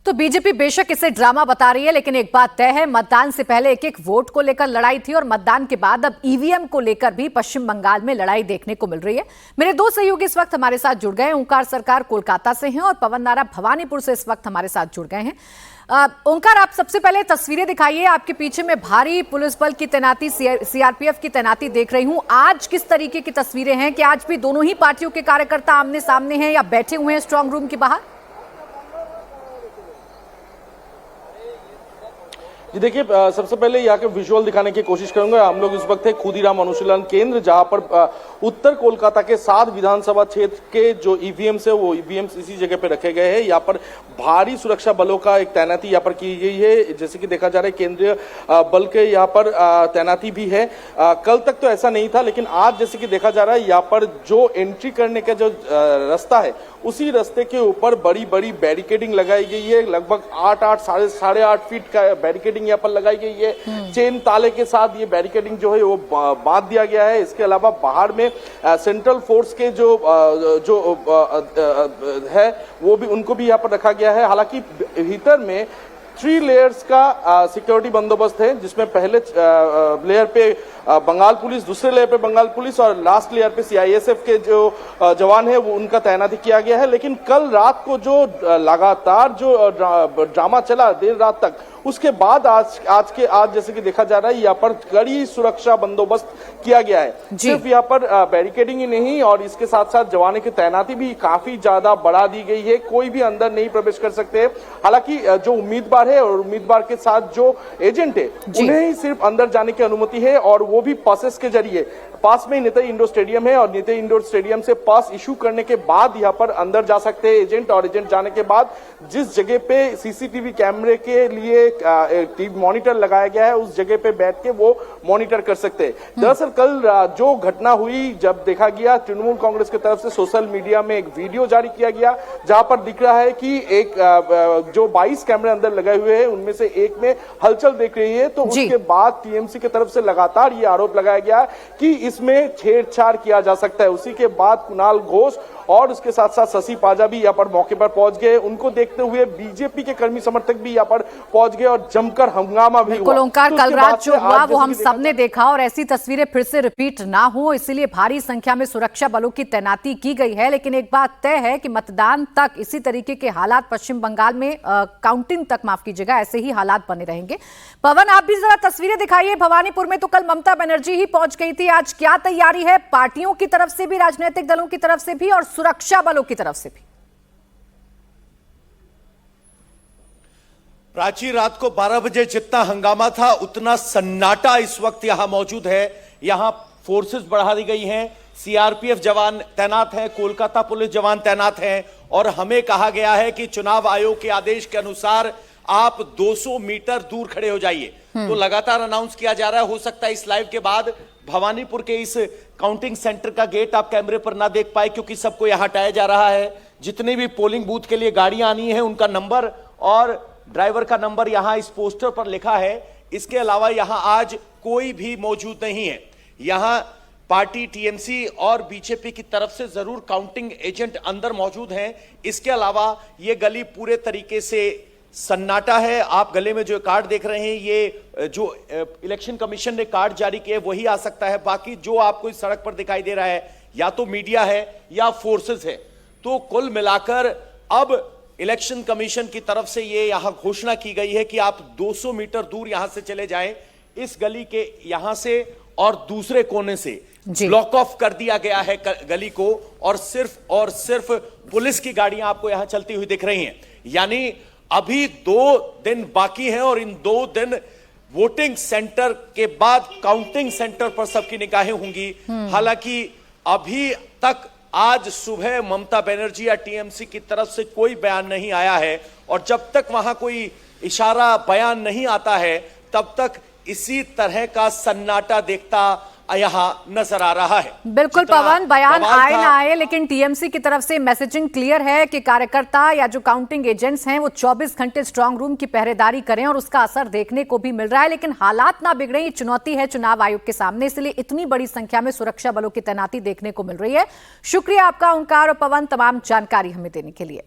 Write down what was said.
तो बीजेपी बेशक इसे ड्रामा बता रही है, लेकिन एक बात तय है, मतदान से पहले एक एक वोट को लेकर लड़ाई थी और मतदान के बाद अब ईवीएम को लेकर भी पश्चिम बंगाल में लड़ाई देखने को मिल रही है। मेरे दो सहयोगी इस वक्त हमारे साथ जुड़ गए। ओंकार सरकार कोलकाता से हैं और पवन नारा भवानीपुर से इस वक्त हमारे साथ जुड़ गए हैं। ओंकार, आप सबसे पहले तस्वीरें दिखाइए। आपके पीछे में भारी पुलिस बल की तैनाती, सीआरपीएफ की तैनाती देख रही हूं। आज किस तरीके की तस्वीरें हैं? कि आज भी दोनों ही पार्टियों के कार्यकर्ता आमने सामने हैं या बैठे हुए हैं स्ट्रांग रूम के बाहर? जी देखिए, सबसे पहले यहाँ के विजुअल दिखाने की कोशिश करूंगा। हम लोग इस वक्त है खुदीराम अनुशीलन केंद्र, जहां पर उत्तर कोलकाता के 7 विधानसभा क्षेत्र के जो ईवीएम्स है वो ईवीएम्स इसी जगह पे रखे गए हैं। यहाँ पर भारी सुरक्षा बलों का एक तैनाती यहाँ पर की गई है। जैसे कि देखा जा रहा है केंद्रीय बल के यहाँ पर तैनाती भी है। कल तक तो ऐसा नहीं था, लेकिन आज जैसे कि देखा जा रहा है यहाँ पर जो एंट्री करने का जो रास्ता है उसी रास्ते के ऊपर बड़ी बड़ी बैरिकेडिंग लगाई गई है। लगभग 8 साढ़े 8 फीट का बैरिकेडिंग यहाँ पर लगाई गई है। चेन ताले के साथ ये बैरिकेडिंग जो है वो बांध दिया गया है। इसके अलावा बाहर में सेंट्रल फोर्स के जो है वो भी, उनको भी यहाँ पर रखा गया है। हालांकि भीतर में 3 लेयर्स का सिक्योरिटी बंदोबस्त है, जिसमें पहले लेयर पे बंगाल पुलिस, दूसरे लेयर पे बंगाल पुलिस और लास्ट लेयर पे सीआईएसएफ के जो जवान है वो उनका तैनाती किया गया है। लेकिन कल रात को जो लगातार जो ड्रामा चला देर रात तक, उसके बाद आज जैसे कि देखा जा रहा है यहाँ पर कड़ी सुरक्षा बंदोबस्त किया गया है। सिर्फ यहाँ पर बैरिकेडिंग ही नहीं और इसके साथ साथ जवानों की तैनाती भी काफी ज्यादा बढ़ा दी गई है। कोई भी अंदर नहीं प्रवेश कर सकते। हालांकि जो उम्मीदवार है और उम्मीदवार के साथ जो एजेंट है उन्हें ही सिर्फ अंदर जाने की अनुमति है, और वो भी पासेस के जरिए। पास में नेताजी इंडोर स्टेडियम है और नेताजी इंडोर स्टेडियम से पास इशू करने के बाद यहाँ पर अंदर जा सकते हैं एजेंट, और एजेंट जाने के बाद जिस जगह पे सीसीटीवी कैमरे के लिए टीवी मॉनिटर लगाया गया है उस जगह पे बैठ के वो मॉनिटर कर सकते हैं। दरअसल कल जो घटना हुई, जब देखा गया तृणमूल कांग्रेस की तरफ से सोशल मीडिया में एक वीडियो जारी किया गया जहां पर दिख रहा है कि एक जो 22 कैमरे अंदर लगाए हुए हैं उनमें से एक में हलचल देख रही है। तो उसके बाद टीएमसी की तरफ से लगातार ये आरोप लगाया गया कि इसमें छेड़छाड़ किया जा सकता है। उसी के बाद कुणाल घोष और उसके साथ साथ शशि पाजा भी यहाँ पर मौके पर पहुंच गए। उनको देखते हुए बीजेपी के कर्मी समर्थक भी यहाँ पर पहुंच गए और जमकर हंगामा भी हुआ। ओंकार, कल रात जो हुआ वो हम सबने देखा और ऐसी तस्वीरें फिर से रिपीट ना हो, इसलिए भारी संख्या में सुरक्षा बलों की तैनाती की गई है। लेकिन एक बात तय है कि मतदान तक इसी तरीके के हालात पश्चिम बंगाल में, काउंटिंग तक माफ कीजिएगा, ऐसे ही हालात बने रहेंगे। पवन, आप भी जरा तस्वीरें दिखाइए। भवानीपुर में तो कल ममता बनर्जी ही पहुंच गई थी। आज क्या तैयारी है पार्टियों की तरफ से भी, राजनीतिक दलों की तरफ से भी और सुरक्षा बलों की तरफ से भी? प्राची, रात को 12 बजे जितना हंगामा था उतना सन्नाटा इस वक्त यहां मौजूद है। यहां फोर्सेस बढ़ा दी गई हैं, सीआरपीएफ जवान तैनात हैं, कोलकाता पुलिस जवान तैनात हैं और हमें कहा गया है कि चुनाव आयोग के आदेश के अनुसार आप 200 मीटर दूर खड़े हो जाइए। तो लगातार अनाउंस किया जा रहा है। हो सकता है इस लाइव के बाद भवानीपुर के इस काउंटिंग सेंटर का गेट आप कैमरे पर ना देख पाए, क्योंकि सबको यहां हटाया जा रहा है। जितने भी पोलिंग बूथ के लिए गाड़ियां आनी है उनका नंबर और ड्राइवर का नंबर यहां इस पोस्टर पर लिखा है। इसके अलावा यहां आज कोई भी मौजूद नहीं है। यहां पार्टी टीएमसी और बीजेपी की तरफ से जरूर काउंटिंग एजेंट अंदर मौजूद हैं। इसके अलावा यह गली पूरे तरीके से सन्नाटा है। आप गले में जो कार्ड देख रहे हैं, ये जो इलेक्शन कमीशन ने कार्ड जारी किए वही आ सकता है। बाकी जो आपको इस सड़क पर दिखाई दे रहा है या तो मीडिया है या फोर्सेस है। तो कुल मिलाकर अब इलेक्शन कमीशन की तरफ से ये यहां घोषणा की गई है कि आप 200 मीटर दूर यहां से चले जाएं। इस गली के यहां से और दूसरे कोने से ब्लॉक ऑफ कर दिया गया है गली को, और सिर्फ पुलिस की गाड़ियां आपको यहां चलती हुई दिख रही हैं। यानी अभी 2 दिन बाकी हैं और इन 2 दिन वोटिंग सेंटर के बाद काउंटिंग सेंटर पर सबकी निगाहें होंगी। हालांकि अभी तक आज सुबह ममता बनर्जी या टीएमसी की तरफ से कोई बयान नहीं आया है, और जब तक वहां कोई इशारा बयान नहीं आता है तब तक इसी तरह का सन्नाटा देखता यहां नजर आ रहा है। बिल्कुल पवन, बयान आए ना आए, लेकिन टीएमसी की तरफ से मैसेजिंग क्लियर है कि कार्यकर्ता या जो काउंटिंग एजेंट्स हैं वो 24 घंटे स्ट्रांग रूम की पहरेदारी करें और उसका असर देखने को भी मिल रहा है। लेकिन हालात ना बिगड़े, ये चुनौती है चुनाव आयोग के सामने, इसलिए इतनी बड़ी संख्या में सुरक्षा बलों की तैनाती देखने को मिल रही है। शुक्रिया आपका ओंकार और पवन, तमाम जानकारी हमें देने के लिए।